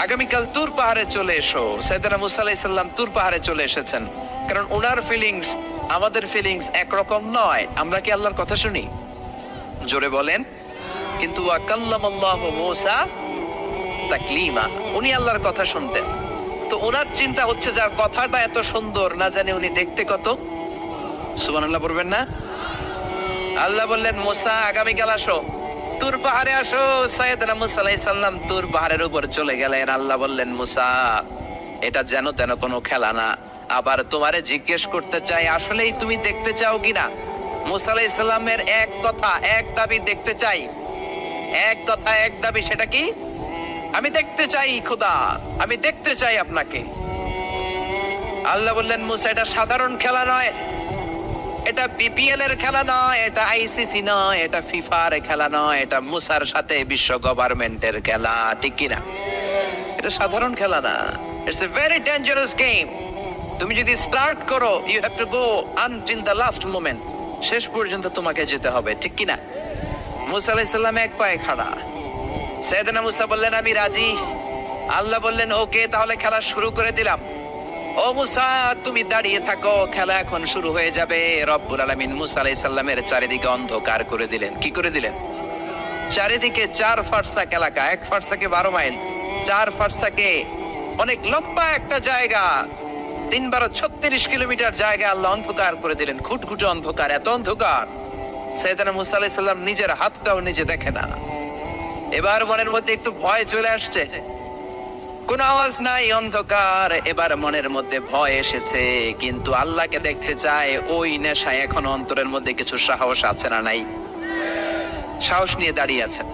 আগামীকাল তুর পাহাড়ে চলে এসো। সাইয়েদনা মুসা আলাইহিস সালাম তুর পাহাড়ে চলে এসেছেন, কারণ ওনার ফিলিংস আমাদের ফিলিংস একরকম নয়। আমরা কি আল্লাহর কথা শুনি? জোরে বলেন। কিন্তু ওয়া কাল্লামাল্লাহু মূসা তাকলিমা, উনি আল্লাহর কথা শুনতেন। তো ওনার চিন্তা হচ্ছে যার কথাটা এত সুন্দর, না জানি উনি দেখতে কত। সুবহানাল্লাহ বলবেন না? আল্লাহ বললেন মুসা আগামীকাল আসো, তুর পাহাড়ে আসো। সাইয়েদনা মুসা আলাইহিস সালাম তুর পাহাড়ের উপর চলে গেলেন। আল্লাহ বললেন মুসা, এটা যেন তেন কোনো খেলা না। আবার তোমারে জিজ্ঞেস করতে চাই, আসলেই তুমি দেখতে চাও কিনা? মুসা আলাইহিস সালামের এক কথা এক দাবি, দেখতে চাই। এক কথা এক দাবি, সেটা কি? আমি দেখতে চাই খোদা, আমি দেখতে চাই আপনাকে। আল্লাহ বললেন মুসা, এটা সাধারণ খেলা নয়, এটা বিপিএল এর খেলা নয়, এটা আইসিসি নয়, এটা ফিফার খেলা নয়, এটা মুসার সাথে বিশ্ব গভর্নমেন্টের খেলা, ঠিক কিনা? এটা সাধারণ খেলা না, it's a very dangerous game. তুমি যদি স্টার্ট করো, you have to go until the last moment, শেষ পর্যন্ত তোমাকে যেতে হবে, ঠিক কিনা? মুসা আলাইহিস সালাম এক পায়ে খাড়া। সাইয়েদনা মুসা বললেন আমি রাজি। আল্লাহ বললেন ওকে, তাহলে খেলা শুরু করে দিলাম। ও মুসা, তুমি দাঁড়িয়ে থাকো, খেলা এখন শুরু হয়ে যাবে। রব্বুল আলামিন মুসা আলাইহিস সালামের চারিদিকে অন্ধকার করে দিলেন। কি করে দিলেন? চারিদিকে 4 ফারসাক এলাকা, 1 ফারসাকে 12 মাইল, 4 ফারসাকে অনেক লম্বা একটা জায়গা, 3 × 36 কিলোমিটার জায়গা আল্লাহ অন্ধকার করে দিলেন। ঘুটঘুটে অন্ধকার, এত অন্ধকার সাইয়েদনা মুসা আলাইহিস সালাম নিজের হাতটাও নিজে দেখে না। এবার মনের মধ্যে একটু ভয় চলে আসছে, কোন আওয়াজ নাই, অন্ধকার। এবার মনের মধ্যে ভয় এসেছে, কিন্তু আল্লাহকে দেখতে চায়। ওই নেশায় এখন অন্তরের মধ্যে কিছু সাহস আছে না নাই? সাহস নিয়ে দাঁড়িয়ে আছেন।